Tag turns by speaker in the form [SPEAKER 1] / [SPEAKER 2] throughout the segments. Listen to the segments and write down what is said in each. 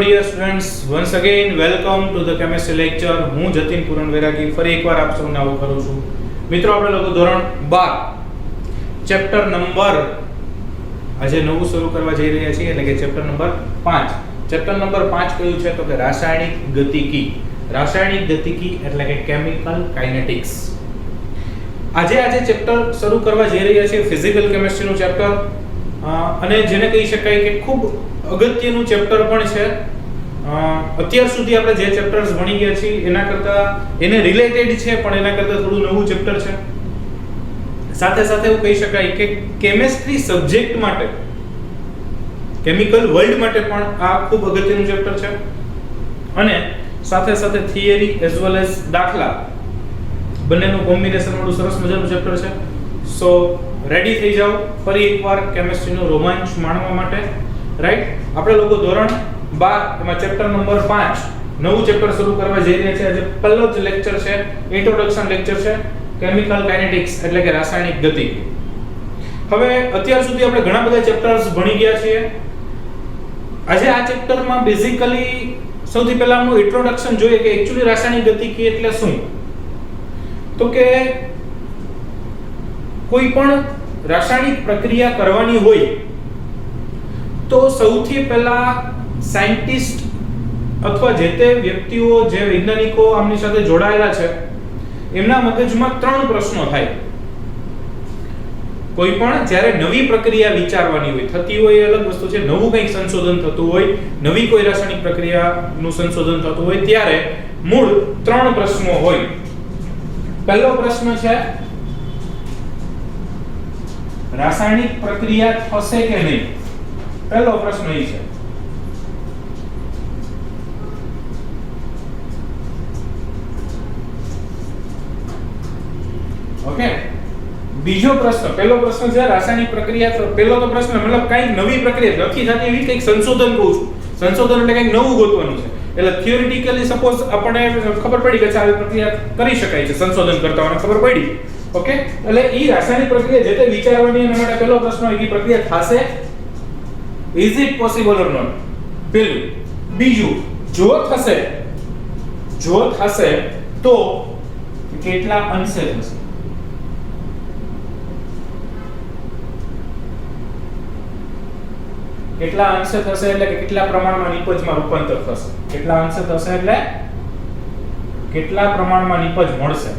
[SPEAKER 1] dear students, once again welcome to the chemistry lecture. હું જતીન પૂરણ વૈરાગી ફરી એકવાર આપ સૌને આવો કરું છું. મિત્રો આપણે લોકો ધોરણ 12 ચેપ્ટર નંબર આજે નવું શરૂ કરવા જઈ રહ્યા છીએ એટલે કે ચેપ્ટર નંબર 5. ચેપ્ટર નંબર 5 કયું છે તો કે રાસાયણિક ગતિકી. રાસાયણિક ગતિકી એટલે કે કેમિકલ કાઇનેટિક્સ. આજે ચેપ્ટર શરૂ કરવા જઈ રહ્યા છીએ ફિઝિકલ કેમિસ્ટ્રીનું ચેપ્ટર અને જેને કહી શકાય કે ખૂબ અગત્યનું ચેપ્ટર પણ છે. અત્યાર સુધી આપણે જે ચેપ્ટર્સ ભણી ગયા છીએ એના કરતા એને રિલેટેડ છે પણ એના કરતા થોડું નવું ચેપ્ટર છે. સાથે સાથે એવું કહી શકાય કે કેમિસ્ટ્રી સબ્જેક્ટ માટે કેમિકલ વર્લ્ડ માટે પણ આ ખૂબ અગત્યનું ચેપ્ટર છે અને સાથે સાથે થિયરી એઝ વેલ એઝ દાખલા બંનેનું કોમ્બિનેશન વાળું સરસ મજાનું ચેપ્ટર છે. સો રેડી થઈ જાઓ ફરી એકવાર કેમિસ્ટ્રીનો રોમાંચ માણવા માટે. રાઈટ, આપણે લોકો ધોરણ 12 એમાં ચેપ્ટર નંબર 5 નવું ચેપ્ટર શરૂ કરવા જઈ રહ્યા છીએ. આજે પહેલો જ લેક્ચર છે, ઇન્ટ્રોડક્શન લેક્ચર છે, કેમિકલ કાઇનેટિક્સ એટલે કે રાસાયણિક ગતિકી. હવે અત્યાર સુધી આપણે ઘણા બધા ચેપ્ટર્સ ભણી ગયા છીએ. આજે આ ચેપ્ટરમાં બેઝિકલી સૌથી પહેલા આપણું ઇન્ટ્રોડક્શન જોઈએ કે એક્ચ્યુઅલી રાસાયણિક ગતિકી એટલે શું. તો કે કોઈ પણ રાસાયણિક પ્રક્રિયા કરવાની હોય તો સૌથી પહેલા સાયન્ટિસ્ટ અથવા જે તે વ્યક્તિઓ જે વૈજ્ઞાનિકો આમની સાથે જોડાયેલા છે એમના મગજમાં 3 પ્રશ્નો થાય. કોઈ પણ જ્યારે નવી પ્રક્રિયા વિચારવાની હોય, થતી હોય એ અલગ વસ્તુ છે, નવું કંઈક સંશોધન થતું હોય, નવી કોઈ રાસાયણિક પ્રક્રિયાનું સંશોધન થતું હોય ત્યારે મૂળ 3 પ્રશ્નો હોય. પહેલો પ્રશ્ન છે રાસાયણિક પ્રક્રિયા થશે કે નહીં. પહેલો પ્રશ્ન એ છે. ઓકે, બીજો પ્રશ્ન, પહેલો પ્રશ્ન છે રાસાયણિક પ્રક્રિયા. પહેલો તો પ્રશ્ન મતલબ કંઈક નવી પ્રક્રિયા નથી થતી એવી કંઈક સંશોધન કહું છું. સંશોધન એટલે કંઈક નવું ગોતવાનું છે. એટલે થિયોરિટિકલી સપોઝ આપણને ખબર પડી કે આવી પ્રક્રિયા કરી શકાય છે, સંશોધન કરતા મને ખબર પડી. ઓકે, એટલે ઈ રાસાયણિક પ્રક્રિયા જે તે વિચારવાની એના માટે પહેલો પ્રશ્ન હોય કે પ્રક્રિયા થશે, is it possible or not. પહેલું. બીજું, જો થશે તો કેટલા અંશે થશે. કેટલા અંશે થશે એટલે કે કેટલા પ્રમાણમાં નિપજમાં રૂપાંતર થશે. કેટલા અંશે થશે એટલે કેટલા પ્રમાણમાં નિપજ મળશે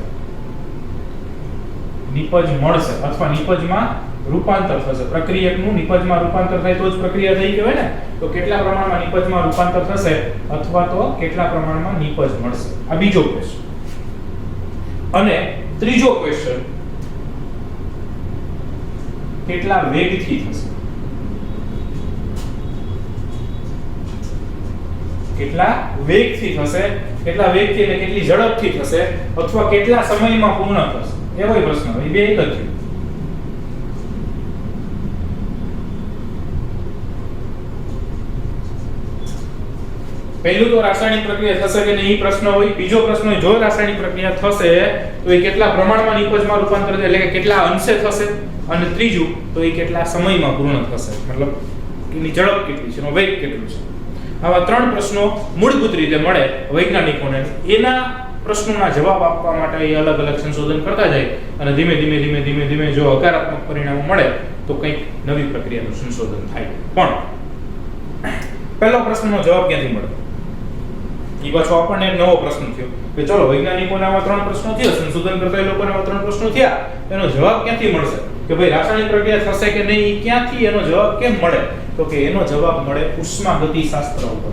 [SPEAKER 1] અથવા નિપજમાં રૂપાંતર થશે. પ્રક્રિયકનું નિપજમાં રૂપાંતર થાય તો જ પ્રક્રિયા થઈ કહેવાય ને. તો કેટલા પ્રમાણમાં નિપજમાં રૂપાંતર થશે અથવા તો કેટલા પ્રમાણમાં નિપજ મળશે. આ બીજો ક્વેશ્ચન. અને ત્રીજો ક્વેશ્ચન, કેટલા વેગથી થશે. કેટલા વેગથી થશે, કેટલા વેગથી એટલે કેટલી ઝડપથી થશે અથવા કેટલા સમયમાં પૂર્ણ થશે. એવો પ્રશ્ન હોય. બે એક જ છે. પહેલું તો રાસાયણિક પ્રક્રિયા થશે કે નહીં એ પ્રશ્ન હોય. બીજો પ્રશ્ન હોય જો રાસાયણિક પ્રક્રિયા થશે તો એ કેટલા પ્રમાણમાં નિપજમાં રૂપાંતર એટલે કે કેટલા અંશે થશે. અને ત્રીજું તો એ કેટલા સમયમાં પૂર્ણ થશે, મતલબ એની ઝડપ કેટલી છે, એનો વેગ કેટલો છે. આવા 3 પ્રશ્નો મૂળભૂત રીતે મળે વૈજ્ઞાનિકોને. એના પ્રશ્નોના જવાબ આપવા માટે એ અલગ અલગ સંશોધન કરતા જાય અને ધીમે ધીમે જો હકારાત્મક પરિણામો મળે તો કંઈક નવી પ્રક્રિયાનું સંશોધન થાય. પણ પહેલો પ્રશ્નનો જવાબ ક્યાંથી મળે એ પાછો આપણને એક નવો પ્રશ્ન થયો કે ચલો વૈજ્ઞાનિકોને આવા 3 પ્રશ્નો થયા, સંશોધન કરતા લોકોને આવા 3 પ્રશ્નો થયા, એનો જવાબ ક્યાંથી મળશે કે ભાઈ રાસાયણિક પ્રક્રિયા થશે કે નહીં, ક્યાંથી એનો જવાબ કેમ મળે. તો કે એનો જવાબ મળે ઉષ્માગતિશાસ્ત્ર ઉપર.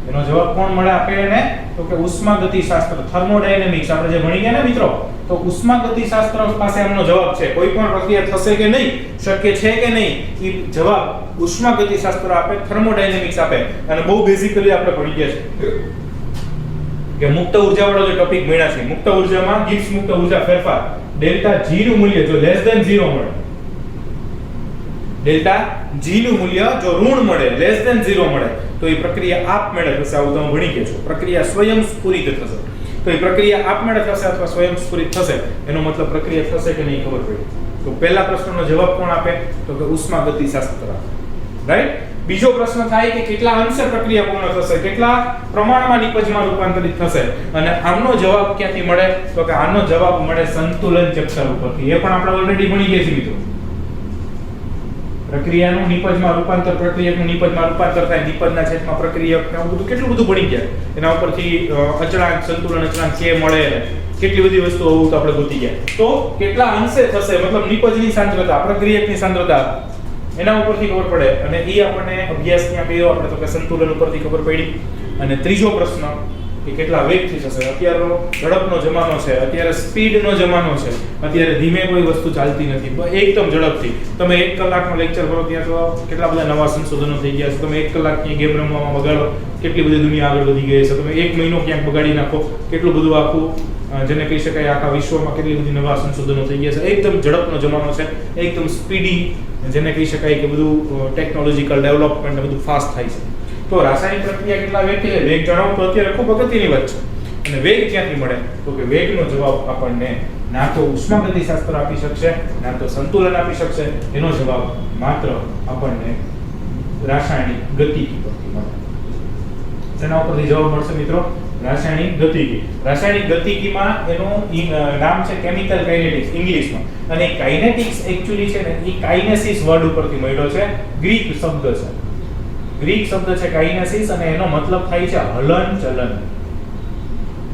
[SPEAKER 1] એનો જવાબ કોણ મળે આપે એને તો કે ઉષ્માગતિશાસ્ત્ર, થર્મોડાયનેમિક્સ આપણે જે ભણી ગયા ને મિત્રો, તો ઉષ્માગતિશાસ્ત્ર પાસે એમનો જવાબ છે. કોઈ પણ પ્રક્રિયા થશે કે નહીં, શક્ય છે કે નહીં, એ જવાબ ઉષ્માગતિશાસ્ત્ર આપે, થર્મોડાયનેમિક્સ આપે. અને બહુ બેઝિકલી આપણે ભણી ગયા છે કે મુક્ત ઉર્જા વાળો જે ટોપિક ભણ્યા છે, મુક્ત ઉર્જામાં ગિબ્સ મુક્ત ઉર્જા ફેરફાર, ડેલ્ટા G નું મૂલ્ય જો લેસ ધેન 0 મળે, ડેલ્ટા G નું મૂલ્ય જો ઋણ મળે, લેસ ધેન 0 મળે તો એ પ્રક્રિયા આપમેળે થશે. આવું તમે ભણી ગયા છો. પ્રક્રિયા સ્વયંસ્ફુરિત થશે. તો એ પ્રક્રિયા આપમેળે થશે અથવા સ્વયંસ્ફુરિત થશે એનો મતલબ પ્રક્રિયા થશે કે નહીં ખબર પડી. તો પહેલા પ્રશ્નનો જવાબ કોણ આપે તો કે ઉષ્માગતિશાસ્ત્ર આપે. રાઈટ. બીજો પ્રશ્ન થાય કે કેટલા અંશે પ્રક્રિયા પૂર્ણ થશે, કેટલા પ્રમાણમાં નિપજમાં રૂપાંતરિત થશે, અને આનો જવાબ ક્યાંથી મળે? તો કે આનો જવાબ મળે સંતુલન ચેપ્ટર ઉપરથી. એ પણ આપણે ઓલરેડી ભણી ગયા છીએ મિત્રો. પ્રક્રિયાનું નિપજમાં રૂપાંતર, પ્રક્રિયકનું નિપજમાં રૂપાંતર થાય, નિપજના છેદમાં પ્રક્રિયક, એવું બધું કેટલું બધું ભણી ગયા. એના ઉપરથી અચળાંક, સંતુલન અચળાંક કે મળે, કેટલી બધી વસ્તુઓ હોવું તો આપણે ગોતી ગયા. તો કેટલા અંશે થશે, મતલબ નિપજની સાંદ્રતા, પ્રક્રિયકની સાંદ્રતા, એના ઉપરથી ખબર પડે. અને એ આપણને અભ્યાસ ક્યાં કર્યો આપણે? તો કે સંતુલન ઉપરથી ખબર પડી. અને ત્રીજો પ્રશ્ન કે કેટલા વેગથી થશે. અત્યારે ઝડપનો જમાનો છે, અત્યારે સ્પીડનો જમાનો છે, અત્યારે ધીમે કોઈ વસ્તુ ચાલતી નથી, એકદમ ઝડપથી. તમે 1 કલાકનો લેક્ચર કરો ત્યાં તો કેટલા બધા નવા સંશોધનો થઈ ગયા છે. તમે 1 કલાકની ગેમ રમવામાં બગાડો, કેટલી બધી દુનિયા આગળ વધી ગઈ છે. તમે 1 મહિનો ક્યાંક બગાડી નાખો, કેટલું બધું આખું જેને કહી શકાય આખા વિશ્વમાં કેટલી બધી નવા સંશોધનો થઈ ગયા છે. એકદમ ઝડપનો જમાનો છે, એકદમ સ્પીડી, જેને કહી શકાય કે બધું ટેકનોલોજીકલ ડેવલપમેન્ટ બધું ફાસ્ટ થાય છે. તો રાસાયણિક પ્રક્રિયા કેટલા વેગથી છે, વેગ જણાવો તો અત્યારે ખૂબ અગત્યની વાત છે. અને વેગ ક્યાંથી મળે? તો કે વેગનો જવાબ આપણને ના તો ઉષ્માગતિશાસ્ત્ર આપી શકશે, ના તો સંતુલન આપી શકશે. એનો જવાબ માત્ર આપણને રાસાયણિક ગતિકી પરથી મળે. તેના ઉપરથી જવાબ મળશે મિત્રો, રાસાયણિક ગતિકી. રાસાયણિક ગતિકીમાં એનું નામ છે કેમિકલ કાઇનેટિક્સ ઇંગ્લિશમાં, અને કાઇનેટિક્સ એક્ચ્યુઅલી છે ને એ કાઇનેસિસ વર્ડ ઉપરથી મળ્યો છે. ગ્રીક શબ્દ છે, ગ્રીક શબ્દ છે કાઇનેસિસ, અને એનો મતલબ થાય છે હલનચલન.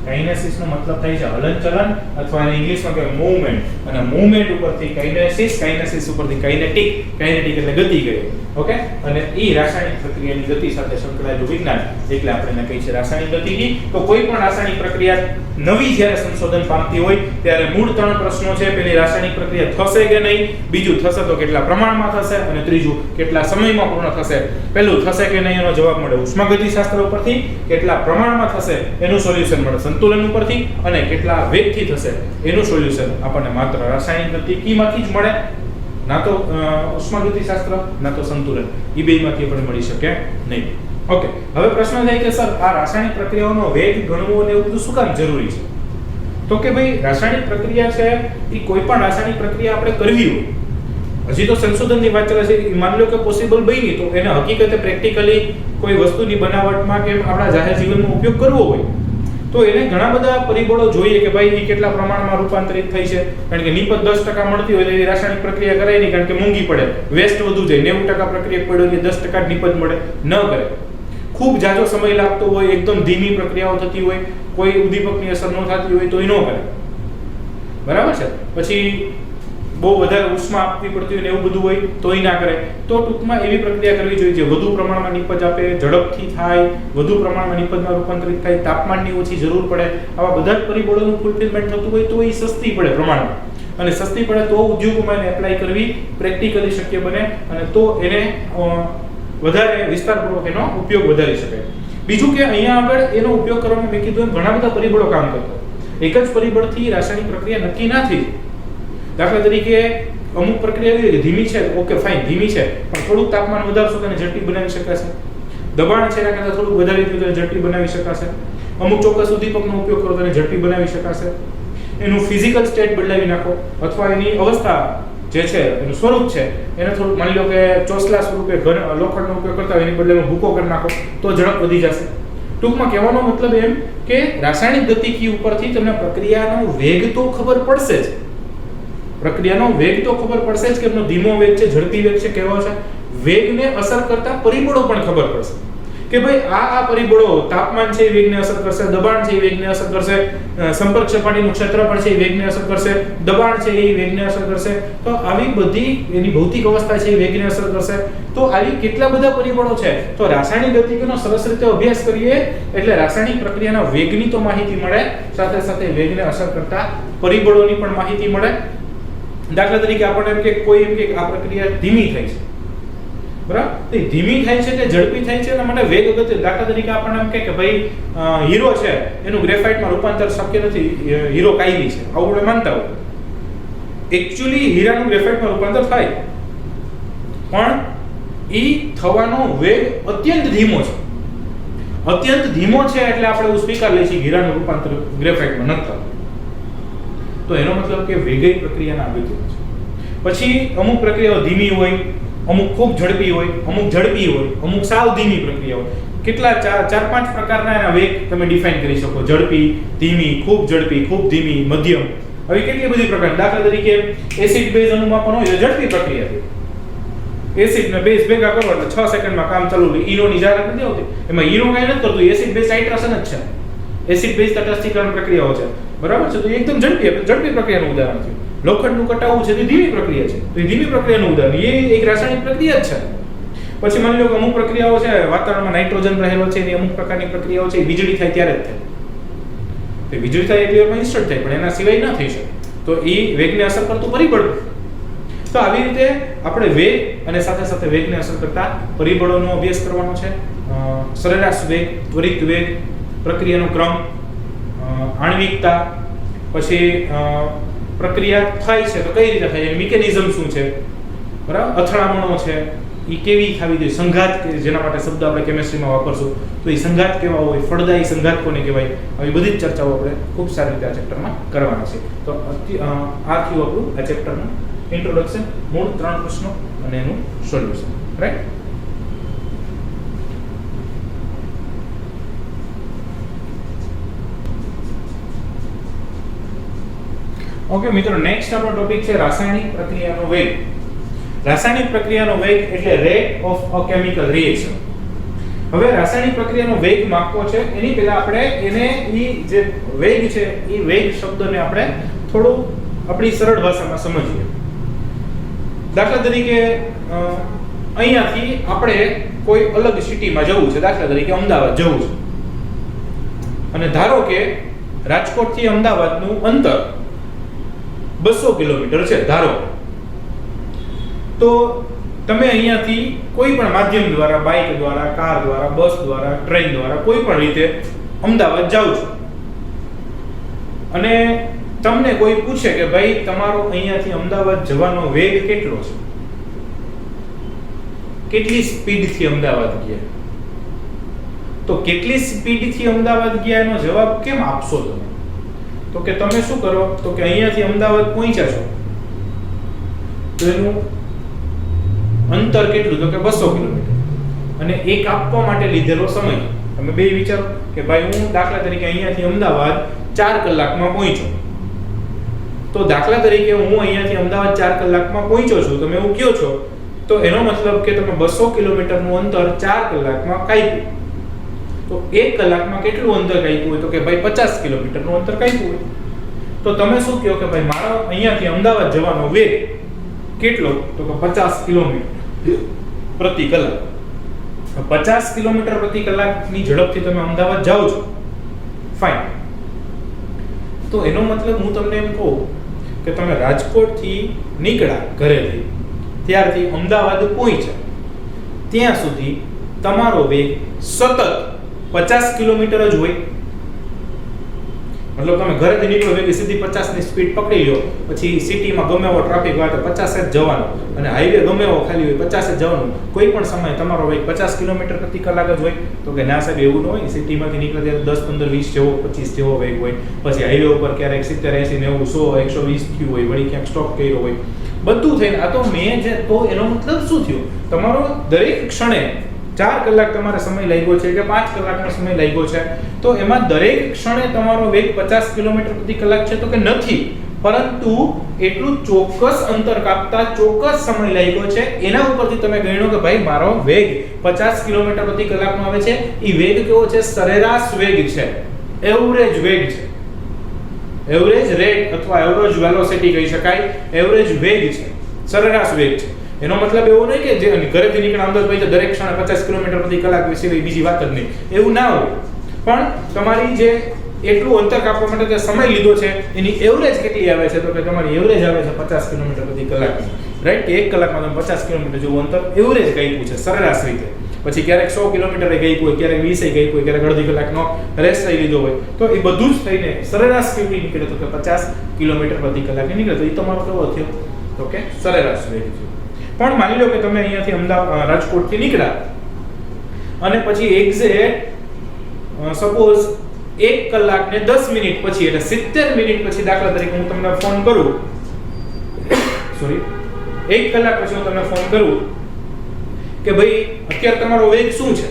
[SPEAKER 1] કાઇનેસિસ નો મતલબ થાય છે હલનચલન, અથવા એને ઇંગ્લિશમાં કહેવાય મૂવમેન્ટ. અને મૂવમેન્ટ ઉપરથી કાઇનેસિસ, કાઇનેસિસ ઉપરથી કાઇનેટિક, કાઇનેટિક એટલે ગતિ ગયો. ઓકે. અને એ રાસાયણિક પ્રક્રિયાની ગતિ સાથે સંકળાયેલું વિજ્ઞાન, એટલે આપણે એને કહીએ છીએ રાસાયણિક ગતિકી. તો કોઈ પણ રાસાયણિક પ્રક્રિયા નવી જ્યારે સંશોધન પામતી હોય ત્યારે મૂળ 3 પ્રશ્નો છે. પહેલી, રાસાયણિક પ્રક્રિયા થશે કે નહીં, બીજું થશે તો કેટલા પ્રમાણમાં થશે, અને ત્રીજું કેટલા સમયમાં પૂર્ણ થશે. પહેલું થશે કે નહીં એનો જવાબ મળે ઉષ્માગતિશાસ્ત્ર ઉપરથી, કેટલા પ્રમાણમાં થશે એનું સોલ્યુશન મળે સંતુલન ઉપરથી, અને કેટલા વેગથી થશે એનું સોલ્યુશન આપણને માત્ર રાસાયણિક ગતિકીમાંથી જ મળે, ના તો ઉષ્માગતિશાસ્ત્ર, ના તો સંતુલન. એ બેમાંથી આપણને મળી શકે નહીં. ઓકે. હવે પ્રશ્ન થાય કે સર આ રાસાયણિક પ્રક્રિયાઓનો વેગ ગણવો અને એવું બધું શું કામ જરૂરી છે? તો કે ભાઈ રાસાયણિક પ્રક્રિયા છે એ કોઈ પણ રાસાયણિક પ્રક્રિયા આપણે કરવી હોય, હજી તો સંશોધનની વાત ચાલે છે, માની લો કે પોસિબલ બની તો એને હકીકતે પ્રેક્ટિકલી કોઈ વસ્તુની બનાવટમાં કે આપણા જાહેર જીવનમાં ઉપયોગ કરવો હોય તો એને ઘણા બધા પરિબળો જોઈએ કે ભાઈ એ કેટલા પ્રમાણમાં રૂપાંતરિત થઈ છે. કારણ કે નિપજ 10% મળતી હોય તો એ રાસાયણિક પ્રક્રિયા કરાય નહીં, કારણ કે મોંઘી પડે, વેસ્ટ વધુ જાય. 90% પ્રક્રિયા પડ્યો એટલે 10% નિપજ મળે, ન કરે. ખૂબ જાજો સમય લાગતો હોય, એકદમ ધીમી પ્રક્રિયાઓ થતી હોય, કોઈ ઉદ્દીપકની અસર ન થતી હોય તો એ ન કરે. બરાબર છે. પછી બહુ વધારે ઉષ્મા આપવી પડતી હોય ને એવું બધું હોય તો એ ના કરે. તો ટૂંકમાં એવી પ્રક્રિયા કરવી જોઈએ જે વધુ પ્રમાણમાં નિપજ આપે, ઝડપથી થાય, વધુ પ્રમાણમાં નિપજમાં રૂપાંતરિત થાય, તાપમાનની ઓછી જરૂર પડે. આવા બધા જ પરિબળોનું ફૂલફિલમેન્ટ થતું હોય તો એ સસ્તી પડે પ્રમાણમાં, અને સસ્તી પડે તો ઉદ્યોગોમાં એને એપ્લાય કરવી પ્રેક્ટિકલી શક્ય બને, અને તો એને વધારે વિસ્તારપૂર્વક એનો ઉપયોગ વધારી શકાય. બીજું કે અહીંયા આગળ એનો ઉપયોગ કરવામાં મેં કીધું એમ ઘણા બધા પરિબળો કામ કરતા. એક જ પરિબળથી રાસાયણિક પ્રક્રિયા નક્કી ના થઈ. દાખલા તરીકે અમુક પ્રક્રિયા એવી ધીમી છે, ઓકે ફાઇન ધીમી છે, પણ થોડુંક તાપમાન વધારશો તો એને ઝડપી બનાવી શકાશે. દબાણ છે એના કરતાં થોડુંક વધારી દીધું તો એને ઝડપી બનાવી શકાશે. અમુક ચોક્કસ ઉદ્દીપકનો ઉપયોગ કરો તો એને ઝડપી બનાવી શકાશે. એનું ફિઝિકલ સ્ટેટ બદલાવી નાખો, અથવા એની અવસ્થા જે છે એનું સ્વરૂપ છે એને થોડુંક માની લો કે ચોસલા સ્વરૂપે લોખંડનો ઉપયોગ કરતા હોય એની બદલે ભૂકો કરી નાખો તો ઝડપ વધી જશે. ટૂંકમાં કહેવાનો મતલબ એમ કે રાસાયણિક ગતિકી ઉપરથી તમને પ્રક્રિયાનો વેગ તો ખબર પડશે જ, પ્રક્રિયાનો વેગ તો ખબર પડશે જ કે એનો ધીમો વેગ છે, ઝડપી વેગ છે, કેવો છે. વેગને અસર કરતા પરિબળો પણ ખબર પડશે કે ભાઈ આ પરિબળો, તાપમાન છે એ વેગને અસર કરશે, દબાણ છે એ વેગને અસર કરશે, સંપર્ક સપાટીનું ક્ષેત્રફળ છે એ વેગને અસર કરશે, દબાણ છે એ વેગને અસર કરશે. તો આવી બધી એની ભૌતિક અવસ્થા છે એ વેગને અસર કરશે. તો આવી કેટલા બધા પરિબળો છે. તો રાસાયણિક ગતિકીનો સરસ રીતે અભ્યાસ કરીએ એટલે રાસાયણિક પ્રક્રિયાના વેગની તો માહિતી મળે, સાથે સાથે વેગને અસર કરતા પરિબળોની પણ માહિતી મળે. દાખલા તરીકે આપણને એમ કે કોઈ એમ કે આ પ્રક્રિયા ધીમી થાય છે, બરાબર? તે ધીમી થાય છે કે ઝડપી થાય છે એના માટે વેગ અગત્ય. દાખલા તરીકે આપણને એમ કે ભાઈ હીરો છે એનું ગ્રેફાઇટમાં રૂપાંતર શક્ય નથી, હીરો કાયમી છે, આવું આપણે માનતા હોય. એકચ્યુઅલી હીરાનું ગ્રેફાઇટમાં રૂપાંતર થાય, પણ એ થવાનો વેગ અત્યંત ધીમો છે. અત્યંત ધીમો છે એટલે આપણે એવું સ્વીકાર લઈએ છીએ હીરાનું રૂપાંતર ગ્રેફાઇટમાં નથી થતું. તો એનો મતલબ કે વેગઈ પ્રક્રિયાના અગત્ય છે. પછી અમુક પ્રક્રિયાઓ ધીમી હોય, અમુક ખૂબ ઝડપી હોય, અમુક ઝડપી હોય, અમુક સાવ ધીમી પ્રક્રિયા હોય. કેટલા ચાર પાંચ પ્રકારના એના વેગ તમે ડિફાઇન કરી શકો. ઝડપી, ધીમી, ખૂબ ઝડપી, ખૂબ ધીમી, મધ્યમ. હવે કેટલી બધી પ્રકાર. દાખલા તરીકે એસિડ બેઝ અનુમાપન હોય તો ઝડપી પ્રક્રિયા છે. એસિડ ને બેઝ ભેગા કરો એટલે 6 સેકન્ડમાં કામ ચાલુ રહે. ઈનો ની જાહેરાત નથી આવતી. એમાં ઈનો કાંઈ નથી કરતું. એસિડ બેઝ હાઇડ્રેશન જ છે. એસિડ બેઝ તટસ્થીકરણ પ્રક્રિયાઓ છે. બરાબર છે. તો એકદમ ઝડપી પ્રક્રિયાનું ઉદાહરણ છે. લોખંડનું કટાવું છે તે ધીમી પ્રક્રિયા છે. તો એ ધીમી પ્રક્રિયાનું ઉદાહરણ. એ એક રાસાયણિક પ્રક્રિયા જ છે. પછી માની લો કે અમુક પ્રક્રિયાઓ છે, વાતાવરણમાં નાઇટ્રોજન રહેલો છે, એની અમુક પ્રકારની પ્રક્રિયાઓ છે, વીજળી થાય ત્યારે જ થાય. તો વીજળી થાય એટલે એમાં ઇન્સ્ટન્ટ થાય, પણ એના સિવાય ન થઈ શકે. તો એ વેગને અસર કરતું પરિબળ. તો આવી રીતે આપણે વેગ અને સાથે સાથે વેગને અસર કરતા પરિબળોનો અભ્યાસ કરવાનો છે. સરેરાશ વેગ, ત્વરિત વેગ, પ્રક્રિયાનો ક્રમ, આણ્વિકતા, પછી પ્રક્રિયા થાય છે તો કઈ રીતે થાય છે, મિકેનિઝમ શું છે, બરાબર, અથડામણો છે એ કેવી થવી જોઈએ, સંઘાત જેના માટે શબ્દ આપણે કેમિસ્ટ્રીમાં વાપરશું તો એ સંઘાત કેવા હોય, ફળદાયી સંઘાત કોને કહેવાય, આવી બધી જ ચર્ચાઓ આપણે ખૂબ સારી રીતે આ ચેપ્ટરમાં કરવાના છે. તો આ થયું આપણું આ ચેપ્ટરનું ઇન્ટ્રોડક્શન, મૂળ 3 પ્રશ્નો અને એનું સોલ્યુશન. રાઈટ. ઓકે મિત્રો, નેક્સ્ટ આપણો ટોપિક છે રાસાયણિક પ્રક્રિયાનો વેગ. રાસાયણિક પ્રક્રિયાનો વેગ એટલે rate of a chemical reaction. હવે રાસાયણિક પ્રક્રિયાનો વેગ માપવો છે એની પહેલા આપણે એને જે વેગ છે એ વેગ શબ્દને આપણે થોડું આપણી સરળ ભાષામાં સમજીએ. દાખલા તરીકે અહીંયાથી આપણે કોઈ અલગ સિટીમાં જવું છે, દાખલા તરીકે અમદાવાદ જવું છે, અને ધારો કે રાજકોટથી અમદાવાદનું અંતર 200 કિલોમીટર છે ધારો. તો તમે અહીંયાથી કોઈ પણ માધ્યમ દ્વારા, બાઇક દ્વારા, કાર દ્વારા, બસ દ્વારા, ટ્રેન દ્વારા, કોઈ પણ રીતે અમદાવાદ જાઓ છો અને તમને કોઈ પૂછે કે ભાઈ તમારો અહીંયાથી અમદાવાદ જવાનો વેગ કેટલો છે, કેટલી સ્પીડથી અમદાવાદ ગયા, તો કેટલી સ્પીડથી અમદાવાદ ગયા એનો જવાબ કેમ આપશો તમે? તો કે તમે શું કરો, તો કે અહીંયાથી અમદાવાદ પહોંચ્યા છો તો એનું અંતર કેટલું, તો કે 200 કિલોમીટર, અને એક આપવા માટે લીધેલો સમય તમે બે વિચારો કે ભાઈ હું દાખલા તરીકે અહીંયાથી અમદાવાદ 4 કલાકમાં પહોંચ્યો. તો દાખલા તરીકે હું અહીંયાથી અમદાવાદ 4 કલાકમાં પહોંચ્યો છું, તમે એવું કહો છો, તો એનો મતલબ કે તમે 200 કિલોમીટરનું અંતર 4 કલાકમાં કાપ્યું. તો 1 કલાકમાં કેટલું અંતર કાપ્યું હોય, તો કે ભાઈ 50 કિલોમીટરનું અંતર કાપ્યું હોય. તો તમે શું કહો કે ભાઈ મારો અહીંયાથી અમદાવાદ જવાનો વેગ કેટલો, તો કે 50 કિલોમીટર પ્રતિ કલાક. 50 કિલોમીટર પ્રતિ કલાકની ઝડપથી તમે અમદાવાદ જાઓ છો, ફાઇન. તો એનો મતલબ હું તમને એમ કહું કે તમે રાજકોટથી નીકળ્યા ઘરેથી, ત્યારથી અમદાવાદ પહોંચ્યા, ત્યાં સુધી તમારો વેગ સતત 50 કિલોમીટર જ હોય. મતલબ તમે ઘરેથી નીકળો વેગી સીધી 50 ની સ્પીડ પકડી લો, પછી સિટીમાં ગમે એવો ટ્રાફિક હોય તો 50 જ જવાનું, અને હાઈવે ગમે એવો ખાલી હોય 50 જ જવાનું. કોઈ પણ સમયે તમારો વેગ 50 કિલોમીટર પ્રતિ કલાક જ હોય. તો કે ના સાહેબ એવું ન હોય, સિટીમાંથી નીકળે ત્યારે 10, 15, 20 જેવો, 25 જેવો વેગ હોય, પછી હાઈવે ઉપર ક્યારેક 70, 80, 90, 100, 120 થયું હોય, વળી ક્યાંક સ્ટોપ કર્યો હોય, બધું થઈને આ તો મેં જે, તો એનો મતલબ શું થયો, તમારો દરેક ક્ષણે 4 કલાક તમારે સમય લાગ્યો છે કે 5 કલાકનો સમય લાગ્યો છે, તો એમાં દરેક ક્ષણે તમારો વેગ 50 કિલોમીટર પ્રતિ કલાક છે, તો કે નથી, પરંતુ એટલું ચોક્કસ અંતર કાપતા ચોક્કસ સમય લાગ્યો છે. એના ઉપરથી તમે ગણ્યો કે ભાઈ મારો વેગ 50 કિલોમીટર પ્રતિ કલાકનો આવે છે. એ વેગ કેવો છે? સરેરાશ વેગ છે, એવરેજ વેગ છે, એવરેજ રેટ અથવા એવરેજ વેલોસિટી કહી શકાય, એવરેજ વેગ છે, સરેરાશ વેગ છે. એનો મતલબ એવો નહીં કે જે ઘરેથી નીકળ્યા અમદાવાદ ભાઈ દરેક ક્ષણે 50 કિલોમીટર પ્રતિ કલાક સિવાય બીજી વાત જ નહીં, એવું ના હોય. પણ તમારી જે એટલું અંતર કાપવા માટે જે સમય લીધો છે એની એવરેજ કેટલી આવે છે, તો કે તમારી એવરેજ આવે છે 50 કિલોમીટર પ્રતિ કલાકની. રાઈટ, કે 1 કલાકમાં તમે 50 કિલોમીટર જેવું અંતર એવરેજ કાપ્યું છે સરેરાશ રીતે. પછી ક્યારેક 100 કિલોમીટર કાપ્યું હોય, ક્યારેક 20 કાપ્યું હોય, ક્યારેક અડધી કલાકનો રેસ્ટ લઈ લીધો હોય, તો એ બધું જ થઈને સરેરાશ કેટલી નીકળે, તો કે 50 કિલોમીટર પ્રતિ કલાકે નીકળે. તો એ તમારો કેવો થયો, તો કે સરેરાશ વેગ થયો. પણ માની લો કે તમે અહીંયાથી અમદાવાદ રાજકોટથી નીકળ્યા અને પછી એક્ઝેક્ટ સપોઝ 1 કલાક ને 10 મિનિટ પછી, એટલે 70 મિનિટ પછી દાખલા તરીકે હું તમને ફોન કરું, સોરી 1 કલાક પછી હું તમને ફોન કરું કે ભાઈ અત્યારે તમારો વેગ શું છે,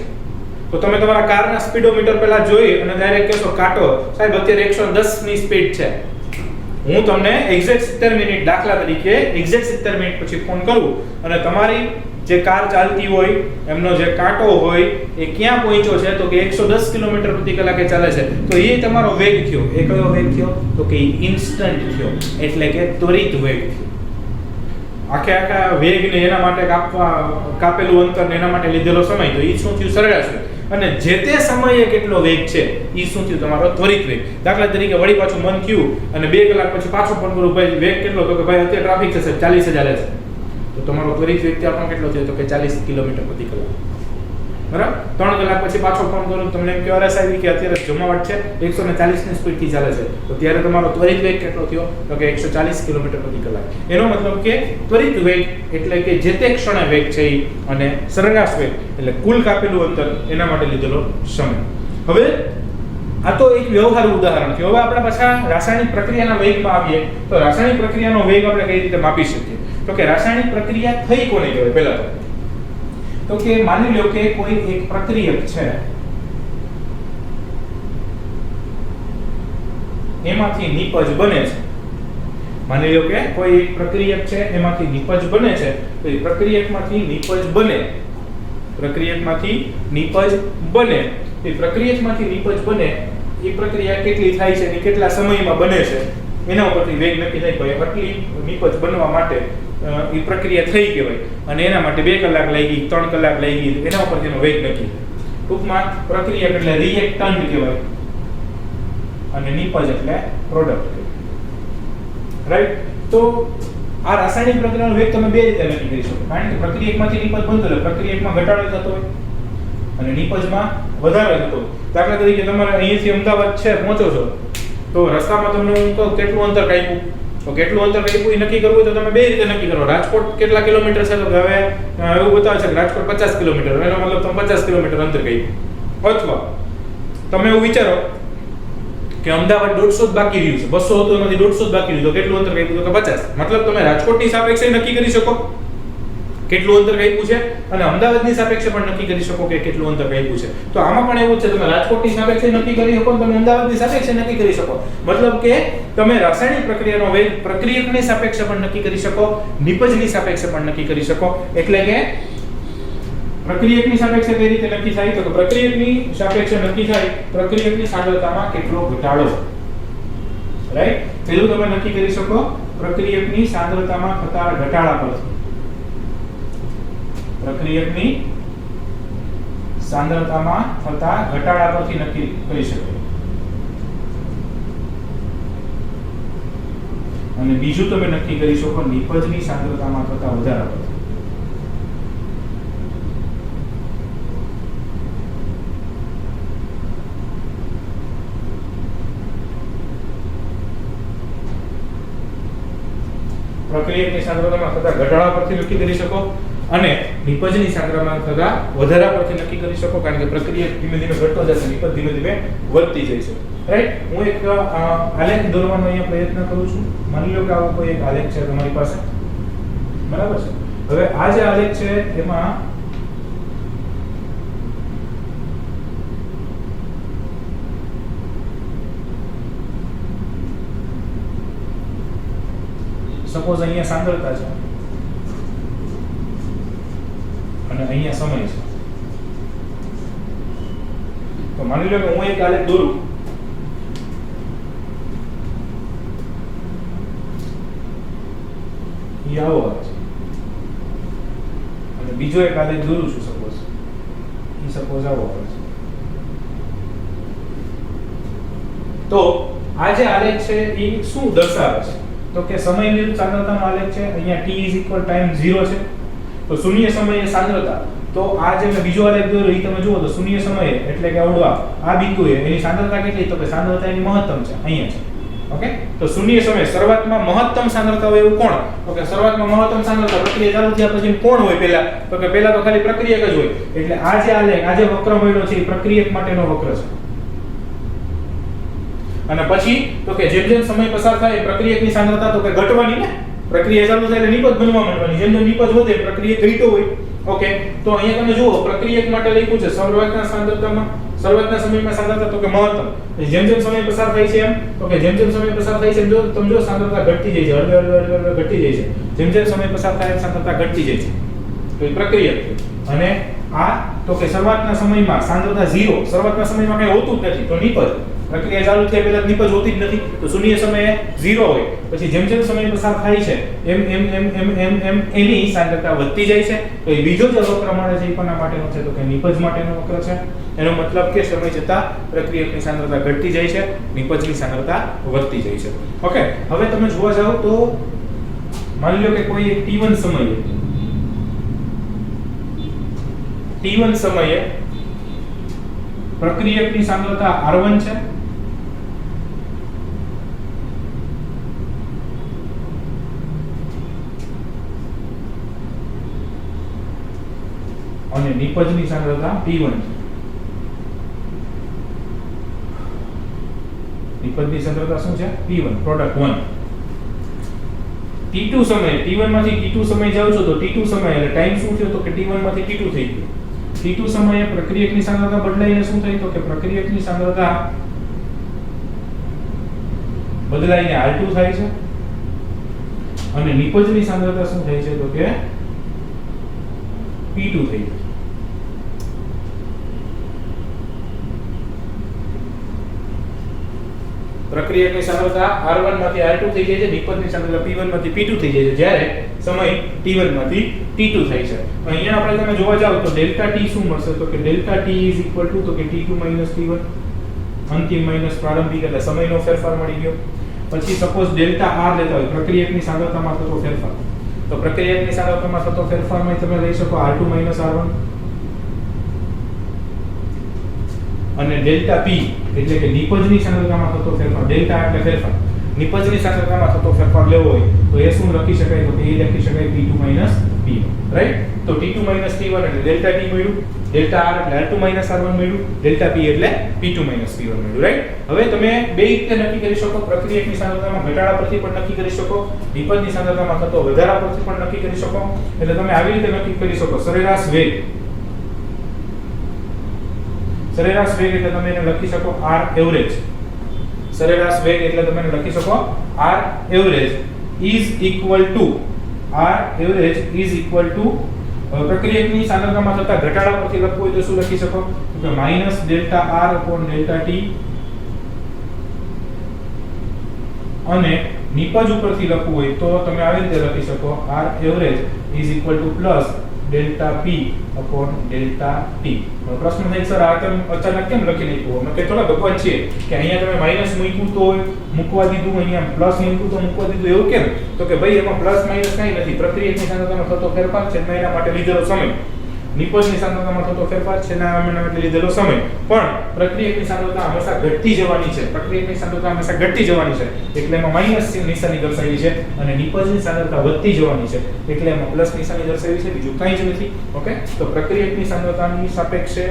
[SPEAKER 1] તો તમે તમારા કારના સ્પીડોમીટર પહેલા જોઈ અને ડાયરેક્ટ કહેશો કાટો સાહેબ અત્યારે 110 ની સ્પીડ છે, હું તમને એક્ઝેક્ટ 70 મિનિટ દાખલા તરીકે એક્ઝેક્ટ 70 મિનિટ પછી ફોન કરું અને તમારી જે કાર ચાલતી હોય એમનો જે કાંટો હોય એ ક્યાં પહોંચ્યો છે તો કે 110 કિલોમીટર પ્રતિ કલાકે ચાલે છે, તો એ તમારો વેગ થયો. એ કયો વેગ થયો તો કે ઇન્સ્ટન્ટ થયો, એટલે કે ત્વરિત વેગ થયો. આખા વેગને એના માટે કાપેલું અંતર ને એના માટે લીધેલો સમય, તો એ શું થયું સરેરાશ વેગ. અને જે તે સમયે કેટલો વેગ છે એ શું થયું તમારો ત્વરિત વેગ. દાખલા તરીકે વળી પાછું મન થયું અને 2 કલાક પછી પાછું ફોન કરું ભાઈ વેગ કેટલો, તો કે ભાઈ અત્યારે ટ્રાફિક છે 40 ચાલે છે, તો તમારો ત્વરિત વેગ ત્યાં પણ કેટલો થયો તો કે 40 કિલોમીટર પ્રતિ કલાક. બરાબર. 3 કલાક પછી પાછો ફોન કરું તમને એમ કે અરસ આવી કે અત્યારે જમાવટ છે 140 ની સ્પીડ થી ચાલે છે, તો ત્યારે તમારો ત્વરિત વેગ કેટલો થયો તો કે 140 કિલોમીટર પ્રતિ કલાક. એનો મતલબ કે ત્વરિત વેગ એટલે કે જે તે ક્ષણે વેગ છે અને સરેરાશ વેગ એટલે કુલ કાપેલું અંતર એના માટે લીધેલો સમય. હવે આ તો એક વ્યવહારુ ઉદાહરણ છે. હવે આપણે પાછા રાસાયણિક પ્રક્રિયાના વેગમાં આવીએ તો રાસાયણિક પ્રક્રિયાનો વેગ આપણે કઈ રીતે માપી શકીએ તો કે રાસાયણિક પ્રક્રિયા થઈ કોને કહેવાય પહેલા તો કે માની લો કે કોઈ એક પ્રક્રિયક છે એમાંથી નિપજ બને છે. માની લો કે કોઈ એક પ્રક્રિયક છે એમાંથી નિપજ બને છે, તો એ પ્રક્રિયકમાંથી નિપજ બને એ પ્રક્રિયકમાંથી નિપજ બને એ પ્રક્રિયા કેટલી થાય છે અને કેટલા સમયમાં બને છે એના ઉપરથી વેગ નક્કી થાય. કોઈ આટલી નિપજ બનવા માટે એ પ્રક્રિયા થઈ કહેવાય અને એના માટે 2 કલાક લાગી 3 કલાક લાગી એના ઉપરથી એનો વેગ નક્કી. ટૂંકમાં પ્રક્રિયા એટલે રિએક્ટન્ટ કહેવાય અને નિપજ એટલે પ્રોડક્ટ કહેવાય. રાઈટ. તો આ રાસાયણિક પ્રક્રિયાનો વેગ તમે 2 રીતે નક્કી કરી શકો. કારણ કે પ્રક્રિયકમાંથી નિપજ બનતો એટલે પ્રક્રિયકમાં ઘટાડો થતો હોય અને નિપજમાં વધારો થતો હોય. દાખલા તરીકે તમારે અહીંયાથી અમદાવાદ છે પહોંચો છો તો રસ્તામાં તમને હું કહું કેટલું અંતર કાપ્યું, તો કેટલું અંતર કાપ્યું એ નક્કી કરવું તો તમે 2 રીતે નક્કી કરો. રાજકોટ કેટલા કિલોમીટર છે તો હવે એવું બતાવે છે કે રાજકોટ 50 કિલોમીટર, એનો મતલબ તમે 50 કિલોમીટર અંતર કાપ્યું. અથવા તમે એવું વિચારો કે અમદાવાદ 150 જ બાકી રહ્યું છે, 200 હતું એમાંથી 150 જ બાકી રહ્યું, તો કેટલું અંતર કાપ્યું તો કે 50. મતલબ તમે રાજકોટની સાપેક્ષે નક્કી કરી શકો કેટલું અંતર કાપ્યું છે અને અમદાવાદની સાપેક્ષે પણ નક્કી કરી શકો કે કેટલું અંતર કાપ્યું છે. તો આમાં પણ એવું છે તમે રાજકોટની સાપેક્ષે નક્કી કરી શકો અને તમે અમદાવાદની સાપેક્ષે નક્કી કરી શકો. મતલબ કે તમે રાસાયણિક પ્રક્રિયાનો વેગ પ્રક્રિયકની સાપેક્ષે પણ નક્કી કરી શકો, નિપજની સાપેક્ષે પણ નક્કી કરી શકો. એટલે કે પ્રક્રિયકની સાપેક્ષે કઈ રીતે નક્કી થાય તો કે પ્રક્રિયકની સાપેક્ષે નક્કી થાય પ્રક્રિયકની સાંદ્રતામાં કેટલો ઘટાડો. રાઈટ. પેલું તમે નક્કી કરી શકો પ્રક્રિયકની સાંદ્રતામાં થતા ઘટાડા પરથી. પ્રક્રિયકની સાંદ્રતામાં થતા ઘટાડા પરથી નક્કી કરી શકાય. અને બીજું તમે નક્કી કરી શકો નિપજની સાંદ્રતામાં થતા વધારા પરથી. પ્રક્રિયકની સાંદ્રતામાં થતા ઘટાડા પરથી નક્કી કરી શકો અને નિપજની સાંદ્રતામાં થતા વધારા પરથી નક્કી કરી શકો. કારણ કે પ્રક્રિયા ધીમે ધીમે ઘટતો જશે, નિપજ ધીમે ધીમે વધતી જશે. રાઈટ. હું એક આલેખ દોરવાનો અહીંયા પ્રયત્ન કરું છું. માની લો કે આવો કોઈ એક આલેખ છે તમારી પાસે, બરાબર છે. હવે આ જે આલેખ છે એમાં સપોઝ અહીંયા સાંદ્રતા છે અને અહીંયા સમય છે. તો માની લો કે હું એક આલેખ દોરું. એ આવો આવે છે અને બીજો એક આલેખ દોરું છું સપોઝ આવો આવે છે. તો આ જે આલેખ છે એ શું દર્શાવે છે તો કે સમય વિરુદ્ધ સાંદ્રતાનો આલેખ છે. અહીંયા t ટાઈમ 0 છે તો શૂન્ય સમયે સાંદ્રતા. તો આ જે મેં બીજો આલેખ દોર્યો એ તમે જુઓ તો શૂન્ય સમયે એટલે કે અવડવા આ બિંદુએ એની સાંદ્રતા કેટલી તો કે સાંદ્રતા એની મહત્તમ છે અહીંયા છે. ઓકે. તો શૂન્ય સમયે શરૂઆતમાં મહત્તમ સાંદ્રતા હોય એવું કોણ તો કે શરૂઆતમાં મહત્તમ સાંદ્રતા પ્રક્રિયા ચાલુ થયા પછી કોણ હોય પહેલા તો કે પહેલા તો ખાલી પ્રક્રિયક જ હોય. એટલે આ જે આલેખ આ જે વક્ર મળ્યો છે એ પ્રક્રિયક માટેનો વક્ર છે. અને પછી તો કે જેમ જેમ સમય પસાર થાય પ્રક્રિયકની સાંદ્રતા તો કે ઘટવાની ને પ્રક્રિયા ચાલુ થાય એટલે નિપજ બનવા માંડવાની. જેમ જેમ નિપજ વધે પ્રક્રિયા ઘટતો હોય. ઓકે, તો અહીંયા તમે જુઓ પ્રક્રિયક માટે લખ્યું છે શરૂઆતના સાંદ્રતામાં, શરૂઆતના સમયમાં સાંદ્રતા તો કે મહત્તમ. જેમ જેમ સમય પસાર થાય છે એમ તો કે જેમ જેમ સમય પસાર થાય છે જો તમે જો સાંદ્રતા ઘટતી જાય છે, હળવે ઘટતી જાય છે. જેમ જેમ સમય પસાર થાય એમ સાંદ્રતા ઘટતી જાય છે. તો એ પ્રક્રિયક છે. અને આ તો કે શરૂઆતના સમયમાં સાંદ્રતા 0, શરૂઆતના સમયમાં કંઈ હોતું જ નથી તો નિપજ. પ્રક્રિયા ચાલુ થયા પહેલા નિપજ હોતી જ નથી તો શૂન્ય સમયે 0 હોય. પછી જેમ જેમ સમય પસાર થાય છે એમ એમ એમ એમ એમ એમ એની સાંદ્રતા વધતી જાય છે. તો એ બીજો જ વક્ર મળે છે એ કોના માટેનો છે તો કે નિપજ માટેનો વક્ર છે. એનો મતલબ કે સમય જતાં પ્રક્રિયકની સાંદ્રતા ઘટતી જાય છે, નિપજની સાંદ્રતા વધતી જાય છે. ઓકે, હવે તમે જોવા જાઓ તો માની લો કે કોઈ એક t1 સમયે પ્રક્રિયકની સાંદ્રતા R1 છે અને નિપજની સાંદ્રતા T1 છે. નિપજની સાંદ્રતા શું છે? T1, product 1. T2 સમય, T1 માંથી T2 સમય જાવ છો તો T2 સમય એટલે ટાઈમ શું થયો તો કે T1 માંથી T2 થઈ ગયો. T2 સમયે પ્રક્રિયકની સાંદ્રતા બદલાઈને શું થઈ તો કે પ્રક્રિયકની સાંદ્રતા બદલાઈને R2 થાય છે અને નિપજની સાંદ્રતા શું થાય છે તો કે P2 થઈ જાય. પ્રક્રિયકની સાંદ્રતા R1 માંથી R2 થઈ જાય છે, નિપજની સાંદ્રતા P1 માંથી P2 થઈ જાય છે જ્યારે સમય T1 માંથી T2 થાય છે. અહીંયા આપણે તમે જોવા જાવ તો ડેલ્ટા T શું મળશે તો કે ડેલ્ટા T તો કે T2 T1 અંતિમ માઈનસ પ્રારંભિક એટલે સમયનો ફેરફાર મળી ગયો. પછી સપોઝ ડેલ્ટા R લેતા હોય પ્રક્રિયકની સાંદ્રતામાં થતો ફેરફાર, તો પ્રક્રિયકની સાંદ્રતામાં થતો ફેરફારમાં તમે લઈ શકો R2 R1 અને ડેલ્ટા P એટલે કે નિપજની સાંદ્રતામાં થતો ફેરફાર. ડેલ્ટા એટલે ફેરફાર, નિપજની સાંદ્રતામાં થતો ફેરફાર લેવો હોય તો એ શું લખી શકાય તો કે એ લખી શકાય P2 P1, રાઈટ. તો T2 T1 એટલે ડેલ્ટા T મળ્યું, ડેલ્ટા R એટલે R2 R1 મળ્યું, ડેલ્ટા P એટલે P2 P1 મળ્યું, રાઈટ. હવે તમે બે રીતે નક્કી કરી શકો, પ્રક્રિયકની સાંદ્રતામાં ઘટાડા પરથી પણ નક્કી કરી શકો, નિપજની સાંદ્રતામાં થતો વધારા પરથી પણ નક્કી કરી શકો. એટલે તમે આવી રીતે નક્કી કરી શકો સરેરાશ વેગ. સરેરાશ વેગ એટલે તમે એને લખી શકો R એવરેજ. સરેરાશ વેગ એટલે તમે એને લખી શકો R average is equal to પ્રક્રિયકની સાંદ્રતામાં થતા ઘટાડા પરથી લખવું હોય તો શું લખી શકો તો કે minus delta R upon delta T અને નિપજ ઉપરથી લખવું હોય તો તમે આવી રીતે લખી શકો R average is equal to plus delta P upon delta T. પ્રશ્ન થાય સર આ કેમ અચાનક કેમ લખી નાખ્યું? અમે કે થોડા ભગવાન છે કે અહીંયા તમે માઈનસ મૂક્યું તો મૂકવા દીધું, અહીંયા પ્લસ મૂક્યું તો મૂકવા દીધું, એવું કેમ? તો કે ભાઈ એમાં પ્લસ માઈનસ કંઈ નથી, પ્રક્રિયકની સાંદ્રતામાં થતો ફેરફાર છે એના માટે લીધેલો સમય, નિપજની સાંદ્રતામાં થતો ફેરફાર છે એના માટે લીધેલો સમય. પણ પ્રક્રિયકની સાંદ્રતા હંમેશા ઘટતી જવાની છે, પ્રક્રિયકની સાંદ્રતા હંમેશા ઘટતી જવાની છે એટલે એમાં માઈનસ નિશાની દર્શાવી છે અને નિપજની સાંદ્રતા વધતી જવાની છે એટલે એમાં પ્લસ નિશાની દર્શાવી છે, બીજું કંઈ જ નથી. ઓકે, તો પ્રક્રિયકની સાંદ્રતાની સાપેક્ષે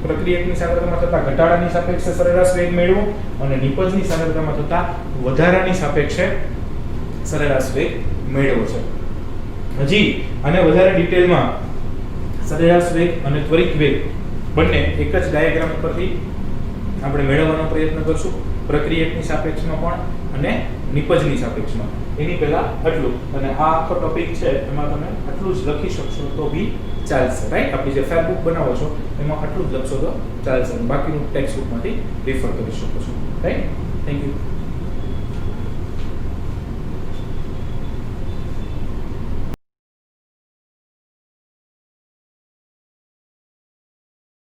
[SPEAKER 1] પ્રક્રિયકની સાંદ્રતામાં થતા ઘટાડાની સાપેક્ષે સરેરાશ વેગ મેળવો અને નિપજની સાંદ્રતામાં થતા વધારાની સાપેક્ષે સરેરાશ વેગ મેળવો છે. હજી આને વધારે ડિટેલમાં સરેરાશ વેગ અને ત્વરિત વેગ બંને એક જ ડાયાગ્રામ પરથી આપણે મેળવવાનો પ્રયત્ન કરશું, પ્રક્રિયકની સાપેક્ષમાં પણ અને નિપજની સાપેક્ષમાં. એની પહેલા આટલું, અને આ આખો ટોપિક છે એમાં તમે આટલું જ લખી શકશો તો બી ચાલશે, રાઈટ. આપણી જે ફેરબુક બનાવો છો એમાં આટલું જ લખશો તો ચાલશે, બાકીનું ટેક્સ્ટ બુકમાંથી રેફર કરી શકો છો, રાઈટ. Thank you.